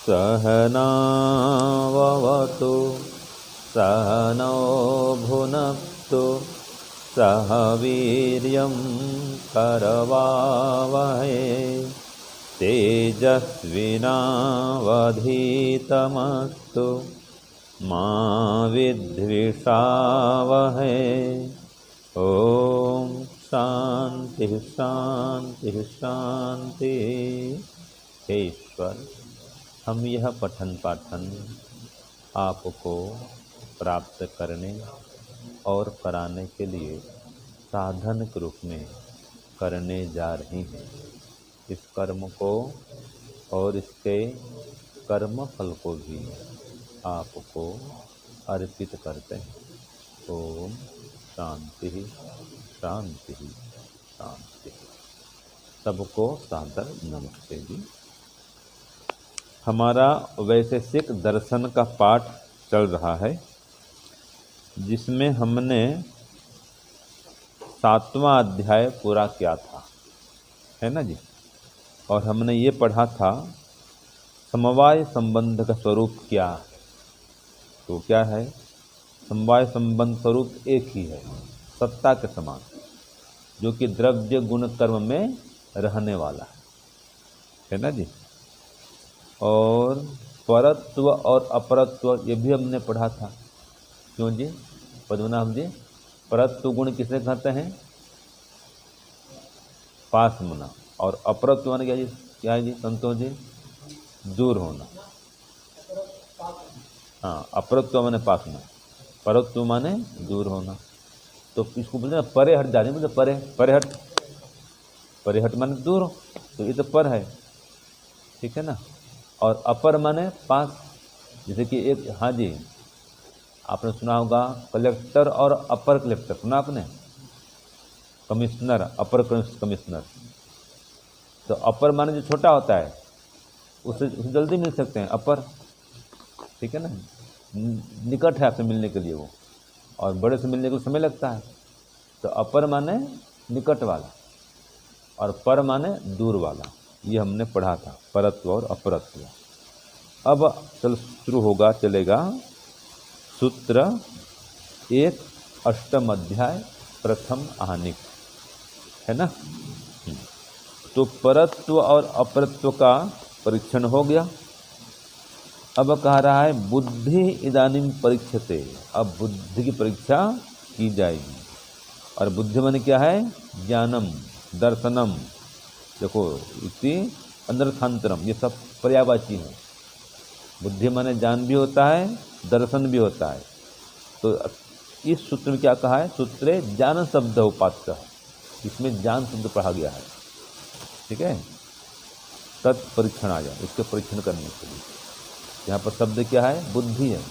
सहनाववतु सहनौ भुनक्तु सह वीर्यं करवावहै तेजस्विनावधीतमस्तु मा विद्विषावहै। ओम शांति शांति शांति। हे ईश्वर, हम यह पठन पाठन आपको प्राप्त करने और कराने के लिए साधन के रूप में करने जा रहे हैं। इस कर्म को और इसके कर्म फल को भी आपको अर्पित करते हैं। ओम शांति शांति शांति। सबको सादर नमस्ते जी। हमारा वैशेषिक दर्शन का पाठ चल रहा है, जिसमें हमने 7वां अध्याय पूरा किया था, है ना जी। और हमने ये पढ़ा था समवाय संबंध का स्वरूप क्या है। तो क्या है समवाय संबंध स्वरूप? एक ही है, सत्ता के समान, जो कि द्रव्य गुण कर्म में रहने वाला है ना जी। और परत्व और अपरत्व ये भी हमने पढ़ा था। क्यों जी पद्मनाभ जी? परत्व गुण किसे कहते हैं? पास होना। और अपरत्व माने क्या है जी संतोष जी? दूर होना। हाँ, अपरत्व माने पास होना, परत्व माने दूर होना। तो इसको बोलते हैं परे हट जाने, मतलब परे हट माने दूर हो, तो ये तो पर है, ठीक है ना। और अपर माने पास। जैसे कि एक, हाँ जी, आपने सुना होगा कलेक्टर और अपर कलेक्टर, सुना आपने? कमिश्नर, अपर कमिश्नर। तो अपर माने जो छोटा होता है उससे जल्दी मिल सकते हैं, अपर, ठीक है ना। निकट है आपसे मिलने के लिए वो, और बड़े से मिलने को समय लगता है। तो अपर माने निकट वाला और पर माने दूर वाला। ये हमने पढ़ा था, परत्व और अपरत्व। अब शुरू चलेगा सूत्र 1 अष्टम अध्याय प्रथम आहनिक, है ना। तो परत्व और अपरत्व का परीक्षण हो गया। अब कह रहा है बुद्धि इदानीम परीक्षते, अब बुद्धि की परीक्षा की जाएगी। और बुद्धि माने क्या है? ज्ञानम, दर्शनम। देखो इति अनर्थांतरम, ये सब पर्यायवाची है। बुद्धि माने ज्ञान भी होता है, दर्शन भी होता है। तो इस सूत्र में क्या कहा है? सूत्रे ज्ञान शब्द उपास्य, इसमें ज्ञान शब्द पढ़ा गया है, ठीक है। तत्परीक्षण आ जाए, इसके परीक्षण करने के लिए। यहाँ पर शब्द क्या है? बुद्धि है,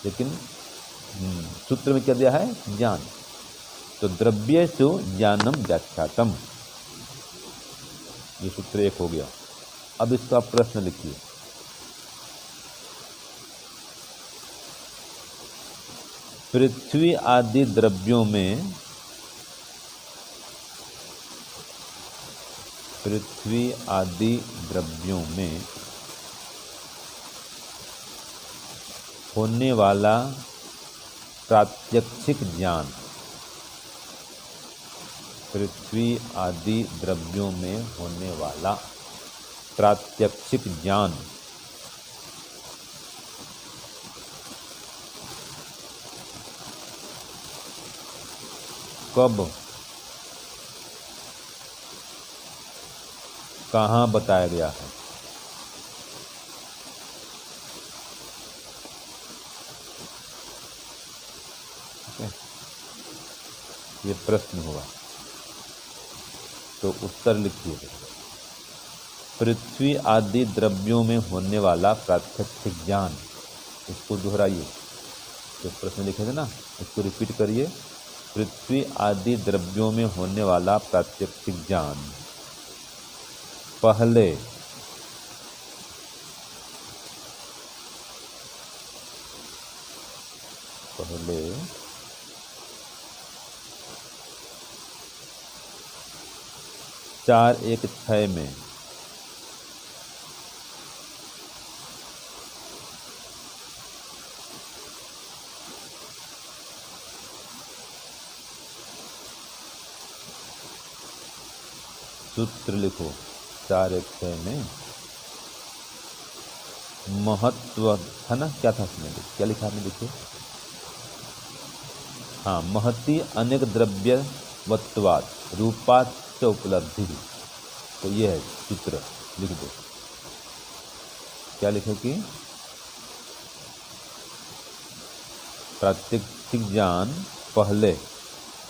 लेकिन सूत्र में क्या दिया है? ज्ञान। तो द्रव्येषु ज्ञानम व्याख्यातम, ये सूत्र 1 हो गया। अब इसका प्रश्न लिखिए। पृथ्वी आदि द्रव्यों में, पृथ्वी आदि द्रव्यों में होने वाला प्रात्यक्षिक ज्ञान, पृथ्वी आदि द्रव्यों में होने वाला प्रात्यक्षिक ज्ञान कब, कहाँ बताया गया है? ये प्रश्न हुआ, तो उत्तर लिखिए। पृथ्वी आदि द्रव्यों में होने वाला प्रात्यक्षिक ज्ञान, इसको दोहराइए। तो प्रश्न लिखे थे ना, इसको रिपीट करिए। पृथ्वी आदि द्रव्यों में होने वाला प्रात्यक्षिक ज्ञान पहले पहले 4:1:6 में सूत्र लिखो 4:1 में महत्व है ना, क्या था इसमें, क्या लिखा आपने, देखिए। हाँ, महती अनेक द्रव्यवत्वात् रूपात् च उपलब्धि। तो ये है सूत्र, लिख दो। क्या लिखो कि प्रात्यक्षिक ज्ञान पहले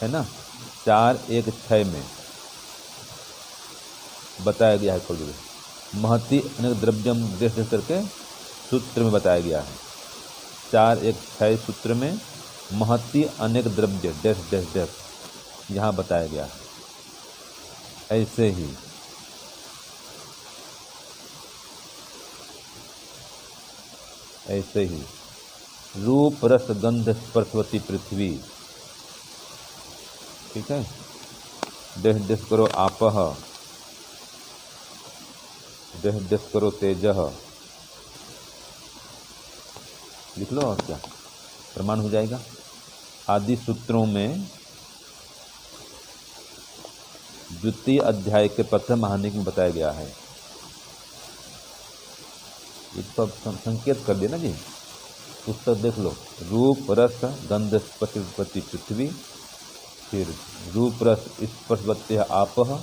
है ना 4:1-6 में बताया गया है। खोल दो, महती अनेक द्रव्यम देश देश करके सूत्र में बताया गया है। 4:1-6 सूत्र में महती अनेक द्रव्य डैश डैश डैश यहाँ बताया गया है। ऐसे ही रूप रस गंध स्पर्शवती पृथ्वी, ठीक है, डैश डैश करो आपः, डैश डैश करो तेजः, लिख लो और क्या प्रमाण हो जाएगा। आदि सूत्रों में द्वितीय अध्याय के प्रथम महानिक में बताया गया है। ये तो संकेत कर दिया ना जी, पुस्तक देख लो। रूप रस गंध स्पर्शवती पृथ्वी, फिर रूप रस स्पर्शवती आपः,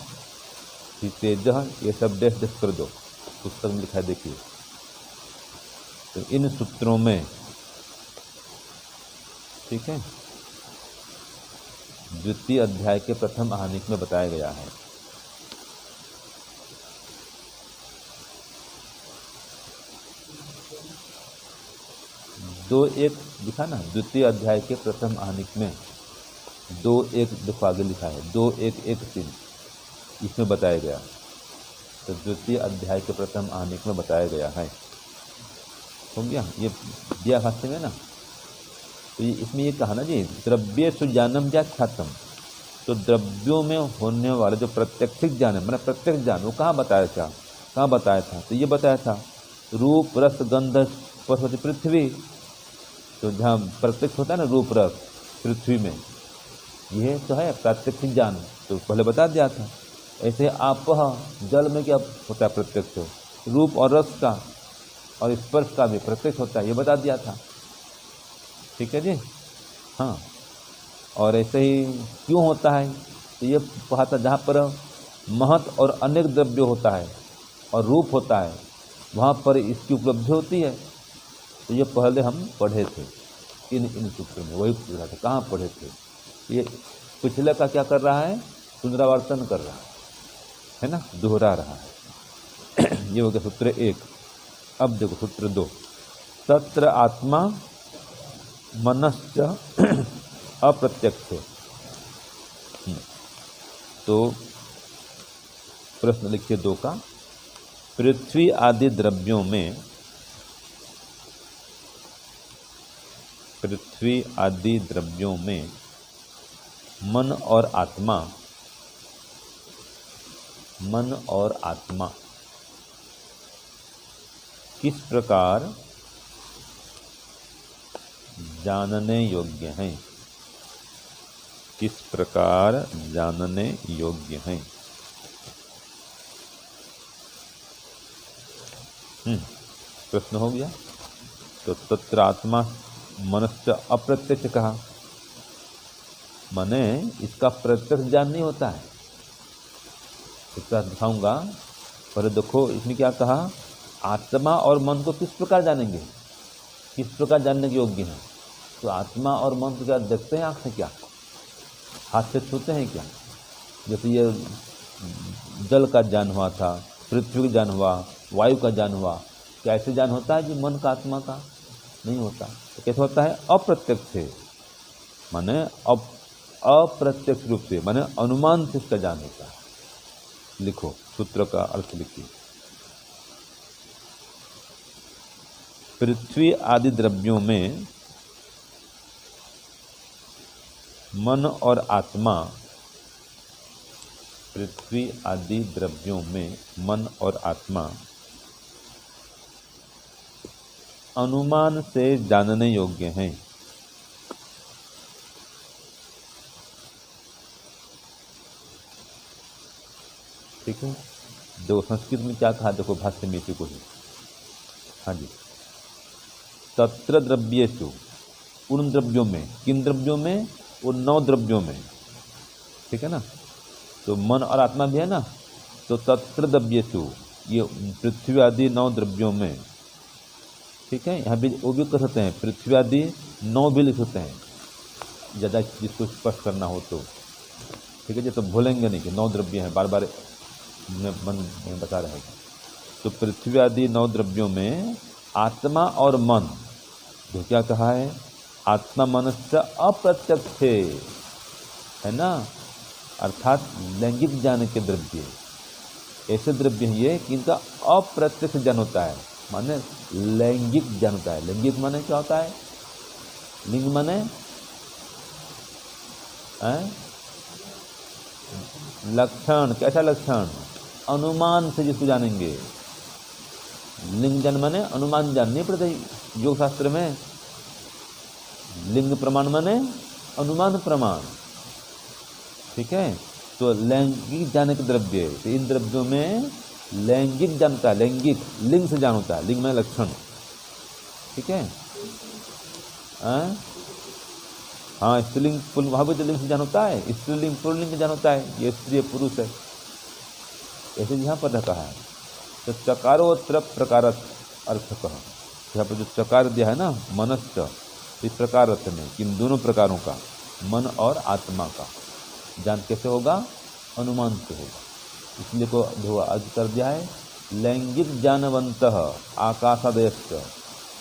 फिर तेजः, ये सब डैश डैश कर दो, पुस्तक में लिखा है, देखिए। तो इन सूत्रों में, ठीक है, द्वितीय अध्याय के प्रथम आहानिक में बताया गया है। दो एक लिखा ना, द्वितीय अध्याय के प्रथम आहानिक में 2:1 देखो आगे लिखा है, 2:1-1-3 इसमें बताया गया। तो द्वितीय अध्याय के प्रथम आहानिक में बताया गया है। हो गया, ये दिया भाष्य में ना। तो इसमें ये कहा ना जी, द्रव्येषु ज्ञानम व्याख्यातम। तो द्रव्यों में होने वाले जो प्रत्यक्षिक ज्ञान है, मैंने प्रत्यक्ष ज्ञान, वो कहाँ बताया था? तो ये बताया था रूप रस गंध स्पर्श पृथ्वी। तो जहाँ प्रत्यक्ष होता है ना रूप रस पृथ्वी में, ये तो है प्रात्यक्षिक ज्ञान, तो पहले बता दिया था। ऐसे आप जल में क्या होता है प्रत्यक्ष, रूप और रस का और स्पर्श का भी प्रत्यक्ष होता है, ये बता दिया था। ठीक है जी, हाँ। और ऐसे ही क्यों होता है, तो ये कहा था जहाँ पर महत और अनेक द्रव्य होता है और रूप होता है, वहाँ पर इसकी उपलब्धि होती है। तो ये पहले हम पढ़े थे इन सूत्रों में, वही पूछा था कहाँ पढ़े थे। ये पिछले का क्या कर रहा है, पुनरावर्तन कर रहा है ना, दोहरा रहा है। ये हो गया सूत्र 1। अब देखो सूत्र 2, तत्र आत्मा मनश्च अप्रत्यक्ष। तो प्रश्न लिखिए 2 का, पृथ्वी आदि द्रव्यों में, पृथ्वी आदि द्रव्यों में मन और आत्मा किस प्रकार जानने योग्य हैं, किस प्रकार जानने योग्य हैं। प्रश्न हो गया। तो तत्र आत्मा मनश्च अप्रत्यक्ष कहा, माने इसका प्रत्यक्ष ज्ञान नहीं होता है। इसका दिखाऊंगा, पर देखो इसमें क्या कहा, आत्मा और मन को किस प्रकार जानेंगे, किस प्रकार जानने के योग्य हैं। तो आत्मा और मन को क्या देखते हैं आँख से, क्या हाथ से छूते हैं क्या? जैसे ये जल का ज्ञान हुआ था, पृथ्वी का ज्ञान हुआ, वायु का ज्ञान हुआ, क्या ऐसे ज्ञान होता है जी मन का आत्मा का? नहीं होता। तो कैसे होता है, अप्रत्यक्ष से, माने अप्रत्यक्ष रूप से, माने अनुमान से इसका ज्ञान होता है। लिखो सूत्र का अर्थ लिखिए, पृथ्वी आदि द्रव्यों में मन और आत्मा, पृथ्वी आदि द्रव्यों में मन और आत्मा अनुमान से जानने योग्य हैं। ठीक है। देखो संस्कृत में क्या कहा, देखो भाष्य में इसी को ही। हाँ जी, तत्र द्रव्येषु, उन द्रव्यों में, किन द्रव्यों में, वो 9 द्रव्यों में, ठीक है ना। तो मन और आत्मा भी है ना, तो तत्र द्रव्येषु, ये पृथ्वी आदि 9 द्रव्यों में, ठीक है। यहाँ भी वो भी कर सकते हैं, पृथ्वी आदि 9 भी लिख सकते हैं, ज़्यादा जिसको स्पष्ट करना हो तो, ठीक है जी। तो भूलेंगे नहीं कि 9 द्रव्य हैं, बार बार मन में बता रहेगा। तो पृथ्वी आदि 9 द्रव्यों में आत्मा और मन, जो क्या कहा है, आत्मा मन से अप्रत्यक्ष है ना, अर्थात लैंगिक ज्ञान के द्रव्य, ऐसे द्रव्य हैं ये कि इनका अप्रत्यक्ष ज्ञान होता है, माने लैंगिक ज्ञान होता है। लैंगिक माने क्या होता है, लिंग माने लक्षण, कैसा लक्षण, अनुमान से जिसको जानेंगे। लिंग ज्ञान माने अनुमान ज्ञान, नहीं पड़ता योग शास्त्र में, लिंग प्रमाण माने अनुमान प्रमाण, ठीक है। तो लैंगिक ज्ञान के द्रव्य, तो इन द्रव्यों में लैंगिक ज्ञान होता है, लैंगिक लिंग से ज्ञान होता है, लिंग में लक्षण, ठीक है। हाँ, स्त्रीलिंग वहाँ भी तो लिंग से ज्ञान होता है, स्त्रीलिंग पुल्लिंग ज्ञान होता है, ये स्त्री पुरुष है, ऐसे यहाँ पर रखा है। तो चकारोत्तर प्रकार अर्थ कहा, यहाँ पर जो चकार दिया है ना, मनश्च, इस प्रकार अर्थ में इन दोनों प्रकारों का, मन और आत्मा का ज्ञान कैसे होगा, अनुमान से होगा। इसलिए को जो अर्थ कर दिया है, लैंगिक ज्ञानवंत आकाशादयश्च,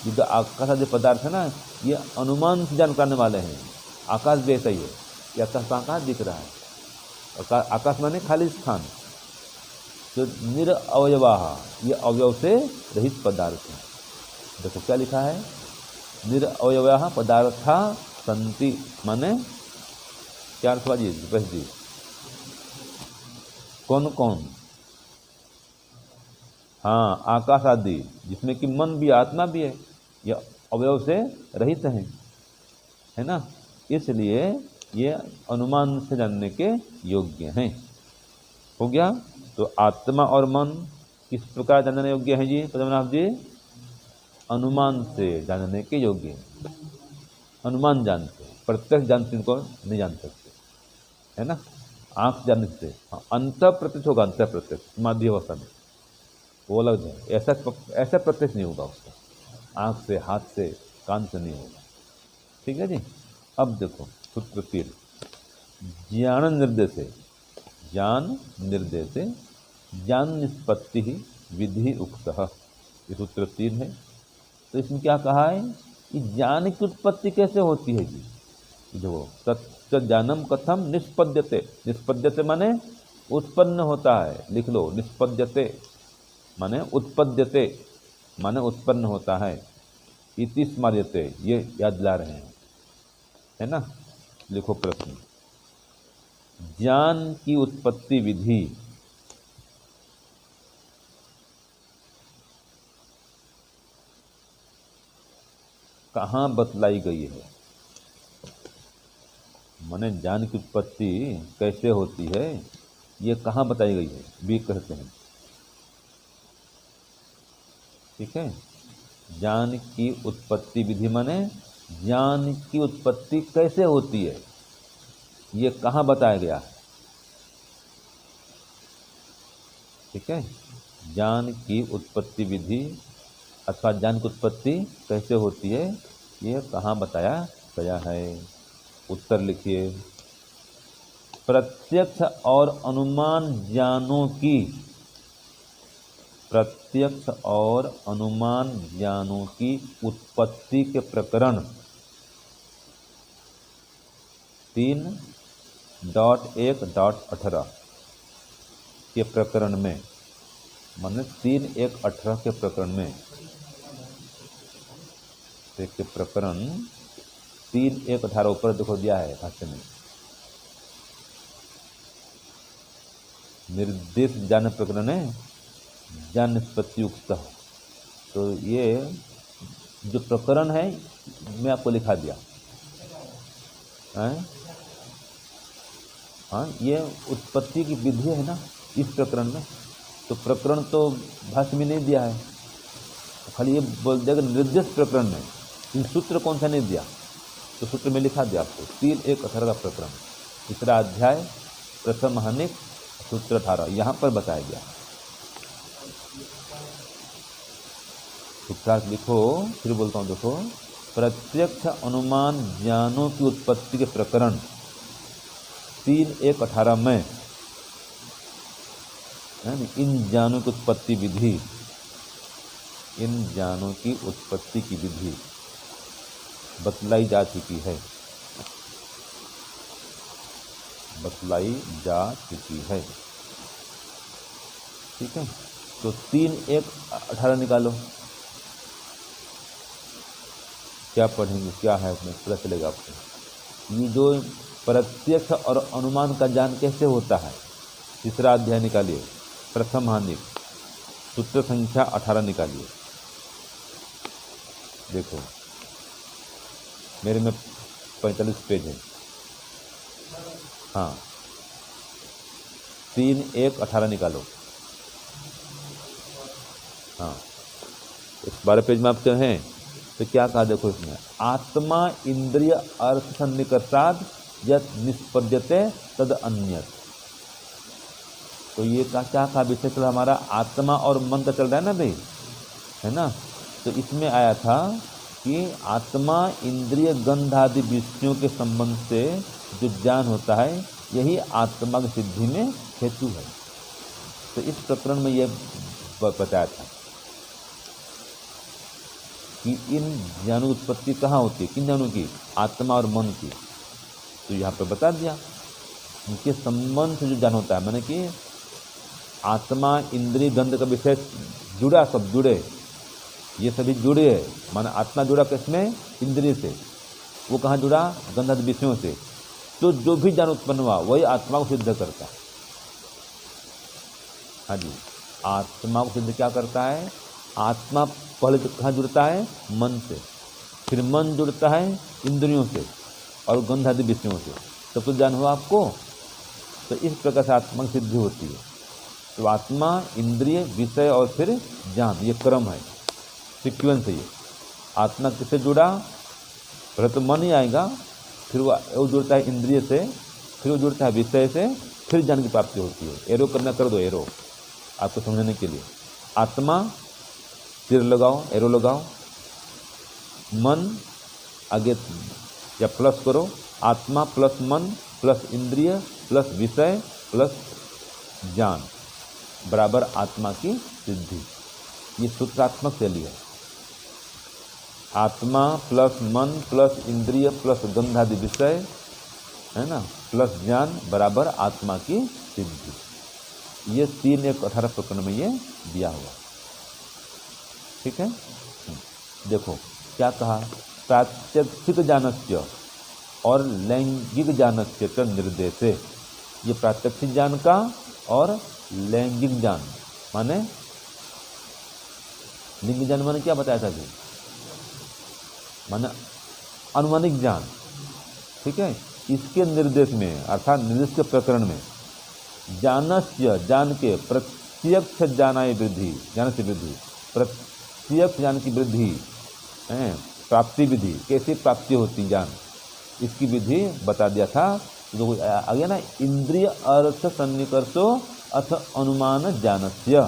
जो आकाशादि पदार्थ है ना, ये अनुमान से ज्ञान करने वाले हैं। आकाश भी ऐसा ही है, ये आकाश दिख रहा है, आकाश माने खाली स्थान, जो निरअवयवा, ये अवयव से रहित पदार्थ है। देखो क्या लिखा है, निरअवयवा पदार्था संति, माने क्या अर्थ हुआ जी, बस जी, कौन कौन, हाँ आकाश आदि, जिसमें कि मन भी आत्मा भी है, यह अवयव से रहित है ना, इसलिए ये अनुमान से जानने के योग्य हैं। हो गया। तो आत्मा और मन किस प्रकार जानने योग्य है जी पद्मनाभ जी, अनुमान से जानने के योग्य, अनुमान जानते, प्रत्यक्ष जानते इनको नहीं जान सकते, है ना। आंख जानने से, हाँ, अंत प्रत्यक्ष होगा, अंत प्रत्यक्ष समाधि अवस्था में वो अलग है, ऐसा प्रत्यक्ष नहीं होगा उसका, आंख से, हाथ से, कान से नहीं होगा, ठीक है जी। अब देखो सूत्र 3, ज्ञान निर्देशे, ज्ञान निर्देशे ज्ञान निष्पत्ति ही विधि उक्तः, ये सूत्र 3 है। तो इसमें क्या कहा है कि ज्ञान की उत्पत्ति कैसे होती है जी, देखो तत् ज्ञानम कथम निष्पद्यते, निष्पद्यते माने उत्पन्न होता है, लिख लो, निष्पद्यते माने उत्पद्यते माने उत्पन्न होता है, इति स्मर्यते, ये याद दिला रहे हैं, है ना। लिखो प्रश्न, ज्ञान की उत्पत्ति विधि कहाँ बतलाई गई है, माने ज्ञान की उत्पत्ति कैसे होती है, ये कहाँ बताई गई है, भी कहते हैं, ठीक है। ज्ञान की उत्पत्ति विधि माने ज्ञान की उत्पत्ति कैसे होती है, ये कहाँ बताया गया है, ठीक है। ज्ञान की उत्पत्ति विधि अथवा ज्ञान की उत्पत्ति कैसे होती है, ये कहाँ बताया गया है। उत्तर लिखिए, प्रत्यक्ष और अनुमान ज्ञानों की, प्रत्यक्ष और अनुमान ज्ञानों की उत्पत्ति के प्रकरण 3.1.18 के प्रकरण में, माने 3.1.18 के प्रकरण में, देखिए प्रकरण 3.1.18 ऊपर देखो दिया है भाष्य में, निर्देश ज्ञान प्रकरण है, ज्ञान निष्पत्ति उक्त। तो ये जो प्रकरण है मैं आपको लिखा दिया है, हाँ, ये उत्पत्ति की विधि है ना, इस प्रकरण में। तो प्रकरण तो भाष्य में नहीं दिया है, तो खाली ये बोल दिया कि निर्देश प्रकरण में, इन सूत्र कौन सा नहीं दिया, तो सूत्र में लिखा दिया आपको 3:1:18 का प्रकरण, तीसरा अध्याय, प्रथम हनिक, सूत्र 18, यहाँ पर बताया गया। सूत्रार्थ लिखो, फिर बोलता हूँ, देखो, प्रत्यक्ष अनुमान ज्ञानों की उत्पत्ति के प्रकरण 3:1:18 में इन ज्ञानों की उत्पत्ति विधि, इन ज्ञानों की उत्पत्ति की विधि बतलाई जा चुकी है, बतलाई जा चुकी है। ठीक है, तो 3:1:18 निकालो, क्या पढ़ेंगे, क्या है इसमें, पता चलेगा आपको। ये जो प्रत्यक्ष और अनुमान का ज्ञान कैसे होता है, तीसरा अध्याय निकालिए, प्रथम हानि, सूत्र संख्या 18 निकालिए। देखो मेरे में 45 पेज है। हाँ, 3:1:18 निकालो। हाँ, इस 12 पेज में आप जो हैं, तो क्या कहा देखो इसमें, आत्मा इंद्रिय अर्थ सन्निकर्षाद यत् निष्पद्यते तद अन्यत्। तो ये क्या कहा विषय चल हमारा, आत्मा और मन का चल रहा है ना भाई, है ना। तो इसमें आया था कि आत्मा इंद्रिय गंध आदि विषयों के संबंध से जो ज्ञान होता है, यही आत्मा की सिद्धि में हेतु है। तो इस प्रकरण में यह बताया था कि इन ज्ञानों की उत्पत्ति कहाँ होती है, किन ज्ञानों की, आत्मा और मन की। तो यहाँ पर बता दिया उनके संबंध से जो ज्ञान होता है, माने कि आत्मा इंद्रिय गंध का विषय जुड़ा, सब जुड़े, ये सभी जुड़े है। माने आत्मा जुड़ा किसमें, इंद्रिय से, वो कहाँ जुड़ा, गंध आदि विषयों से। तो जो भी ज्ञान उत्पन्न हुआ वही आत्मा को सिद्ध करता है। हाँ जी, आत्मा को सिद्ध क्या करता है, आत्मा पहले तो कहाँ जुड़ता है, मन से, फिर मन जुड़ता है इंद्रियों से और गंध आदि विषयों से, तब तो ज्ञान हुआ आपको। तो इस प्रकार से आत्मा की सिद्धि होती है। तो आत्मा, इंद्रिय, विषय और फिर ज्ञान, ये क्रम है, सीक्वेंस है ये। आत्मा किससे जुड़ा, पहले तो मन ही आएगा, फिर वो जुड़ता है इंद्रिय से, फिर वो जुड़ता है विषय से, फिर ज्ञान की प्राप्ति होती है। एरो करना कर दो, एरो आपको समझने के लिए। आत्मा, तीर लगाओ, एरो लगाओ, मन आगे या प्लस करो, आत्मा प्लस मन प्लस इंद्रिय प्लस विषय प्लस ज्ञान बराबर आत्मा की सिद्धि। ये सूत्रात्मक शैली है। आत्मा प्लस मन प्लस इंद्रिय प्लस गंधादि विषय, है ना, प्लस ज्ञान बराबर आत्मा की सिद्धि। ये 3:1:18 प्रकरण में ये दिया हुआ। ठीक है, देखो क्या कहा, प्रात्यक्षिक ज्ञानस्य और लैंगिक ज्ञानस्य का निर्देश है। ये प्रात्यक्षिक ज्ञान का और लैंगिक ज्ञान, माने लिंग ज्ञान माने क्या बताया था जी, माने अनुमानिक ज्ञान। ठीक है, इसके निर्देश में अर्थात निर्देश के प्रकरण में ज्ञानस्य, ज्ञान के, प्रत्यक्ष ज्ञानाय वृद्धि, ज्ञान से वृद्धि, प्रत्यक्ष ज्ञान की वृद्धि है, प्राप्ति विधि, कैसी प्राप्ति होती ज्ञान, इसकी विधि बता दिया था। जो आगे ना, इंद्रिय अर्थ सन्निकर्षो अथ अनुमान ज्ञानस्य,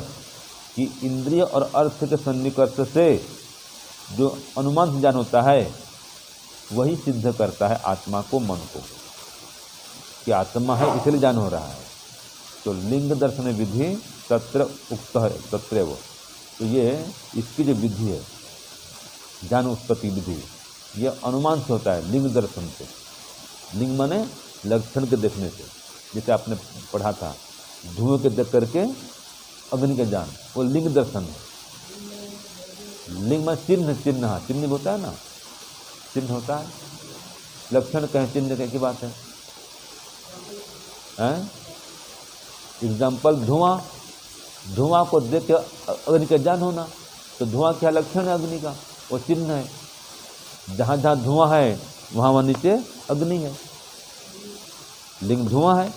कि इंद्रिय और अर्थ के सन्निकर्ष से जो अनुमान ज्ञान होता है वही सिद्ध करता है आत्मा को, मन को, कि आत्मा है इसलिए ज्ञान हो रहा है। तो लिंग दर्शन विधि तत्र उक्त है, तत्र वो। तो ये इसकी जो विधि है, ज्ञान उत्पत्ति विधि, ये अनुमान से होता है, लिंग दर्शन से। लिंग माने लक्षण के देखने से, जैसे आपने पढ़ा था धुएं के देख करके अग्नि का ज्ञान, वो लिंग दर्शन है। लिंग में चिन्ह, चिन्ह, चिन्ह होता है ना, चिन्ह होता है, लक्षण कहें चिन्ह कहें की बात है। एग्जाम्पल धुआं, धुआं को देख के अग्नि का ज्ञान होना, तो धुआं क्या लक्षण है अग्नि का, वो चिन्ह है। जहाँ जहाँ धुआं है वहाँ वहाँ नीचे अग्नि है, लिंग धुआं है।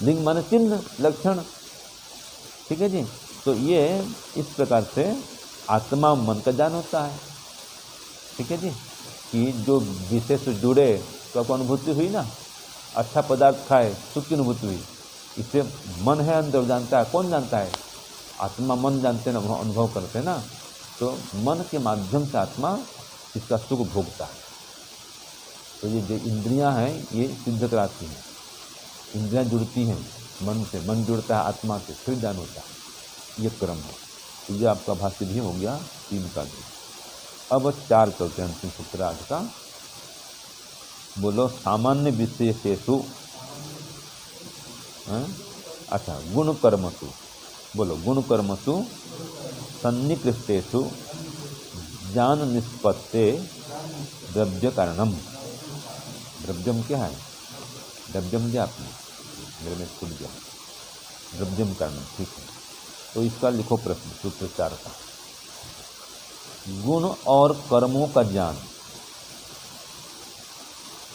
लिंग माने चिन्ह, लक्षण। ठीक है जी। तो ये इस प्रकार से आत्मा मन का ज्ञान होता है। ठीक है जी। कि जो विषय से जुड़े तो आपको अनुभूति हुई ना, अच्छा पदार्थ खाए सुख की अनुभूति हुई, इससे मन है अंदर जानता है। कौन जानता है? आत्मा मन जानते ना, अनुभव करते ना। तो मन के माध्यम से आत्मा इसका सुख भोगता है। तो ये जो इंद्रियां हैं ये सिद्ध कराती हैं। इंद्रियां जुड़ती हैं मन से, मन जुड़ता है आत्मा से, फिर ज्ञान होता है। ये क्रम है। तो ये आपका भाष्य भी हो गया 3 का भी। अब 4 चलते हैं, अंतिम सूत्र आज का। बोलो सामान्य विशेषेषु, अच्छा गुण कर्मसु, बोलो गुण कर्मसु सन्निकृष्टेषु ज्ञान निष्पत्ते द्रव्य कारणम। द्रव्यम क्या है? द्रव्यम दिया आपने, मेरे में छूट गया। द्रव्यम कारणम, ठीक है। तो इसका लिखो प्रश्न, सूत्र 4 का। गुण और कर्मों का ज्ञान,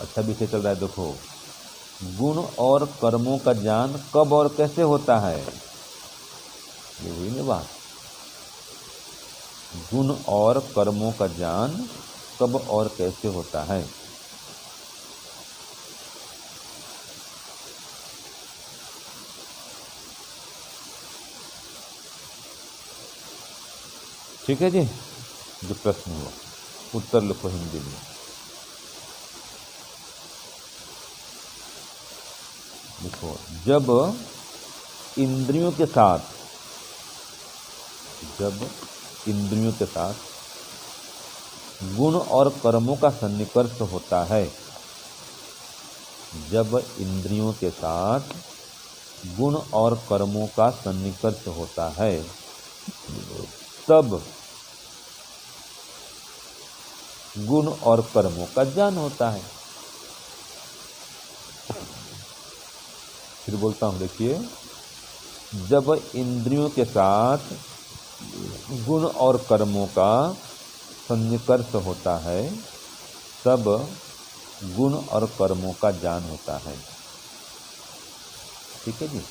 अच्छा विषय चल रहा है देखो। गुण और कर्मों का ज्ञान कब और कैसे होता है? ये हुई ना बात। गुण और कर्मों का ज्ञान कब और कैसे होता है? ठीक है जी। जो प्रश्न हुआ उत्तर लिखो हिंदी में। देखो, जब इंद्रियों के साथ, जब इंद्रियों के साथ गुण और कर्मों का सन्निकर्ष होता है, जब इंद्रियों के साथ गुण और कर्मों का सन्निकर्ष होता है, तब गुण और कर्मों का ज्ञान होता है। फिर बोलता हूं, देखिए, जब इंद्रियों के साथ गुण और कर्मों का सन्निकर्ष होता है, तब गुण और कर्मों का ज्ञान होता है। ठीक है जी।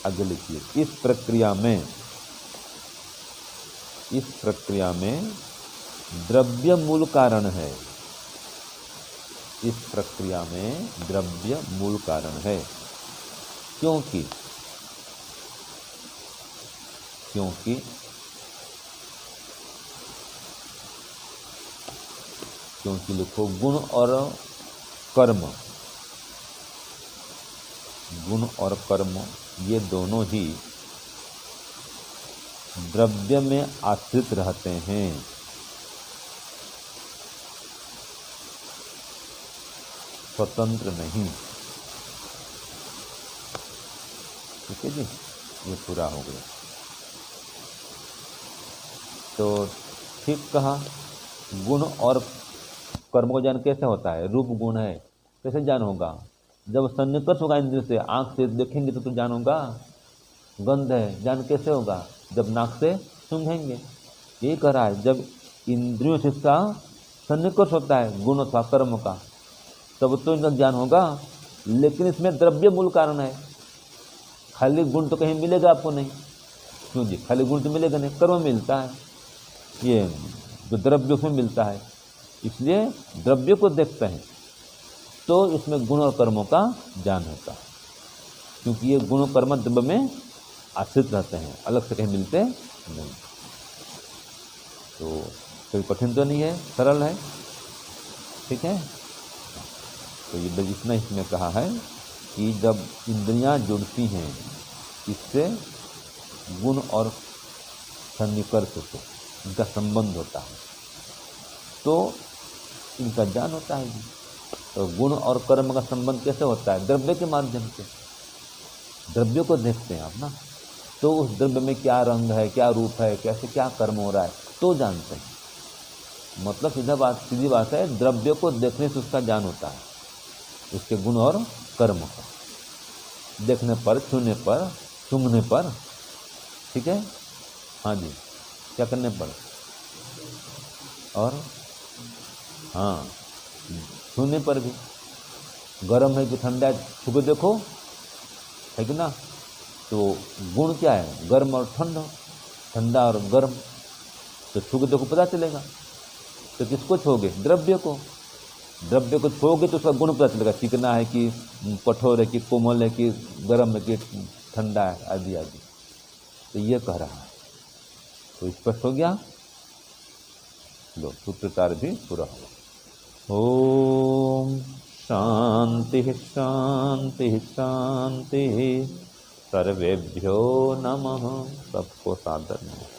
आगे लिखिए, इस प्रक्रिया में द्रव्य मूल कारण है। इस प्रक्रिया में द्रव्य मूल कारण है। क्योंकि लिखो, गुण और कर्म ये दोनों ही द्रव्य में आश्रित रहते हैं, स्वतंत्र नहीं। ठीक है जी। ये पूरा हो गया। तो ठीक कहा, गुण और कर्म को ज्ञान कैसे होता है? रूप गुण है, कैसे ज्ञान होगा? जब सन्निकर्ष होगा इंद्रिय से, आंख से देखेंगे तो ज्ञान होगा। गंध है, ज्ञान कैसे होगा? जब नाक से सूंघेंगे। यही कह रहा है, जब इंद्रियों से इसका सन्निकर्ष होता है गुण अथवा कर्म का, तब तो इनका ज्ञान होगा। लेकिन इसमें द्रव्य मूल कारण है। खाली गुण तो कहीं मिलेगा आपको नहीं। क्यों जी? खाली गुण तो मिलेगा नहीं, कर्म मिलता है, ये जो द्रव्य उसमें मिलता है। इसलिए द्रव्य को देखते हैं तो इसमें गुण और कर्मों का ज्ञान होता है, क्योंकि ये गुण कर्म द्रव्य में आश्रित रहते हैं, अलग से कहीं मिलते नहीं। तो कोई कठिन तो नहीं है, सरल है। ठीक है। तो ये बस इतना इसमें कहा है कि जब इंद्रियां जुड़ती हैं, इससे गुण और सन्निकर्ष से इनका संबंध होता है, तो इनका ज्ञान होता है। तो गुण और कर्म का संबंध कैसे होता है? द्रव्य के माध्यम से। द्रव्य को देखते हैं आप ना, तो उस द्रव्य में क्या रंग है, क्या रूप है, कैसे क्या कर्म हो रहा है, तो जानते हैं। मतलब सीधी बात है, द्रव्य को देखने से उसका ज्ञान होता है, उसके गुण और कर्म का। देखने पर, छूने पर, सूंघने पर। ठीक है। हाँ जी, क्या करने पर? और हाँ, छूने पर भी। गर्म है कि ठंडा है, छू के देखो, है कि ना। तो गुण क्या है, गर्म और ठंडा, ठंडा और गर्म। तो छू के देखो पता चलेगा। तो किसको छोगे, द्रव्य को। द्रव्य को छोगे तो उसका गुण पता चलेगा, चिकना है कि कठोर है कि कोमल है कि गर्म है कि ठंडा है, आदि आदि। तो ये कह रहा है। तो स्पष्ट हो गया। लो सूत्रकार भी पूरा हो। ओम शांति शांति शांति। सर्वेभ्यो नमः। सबको सादर नमः।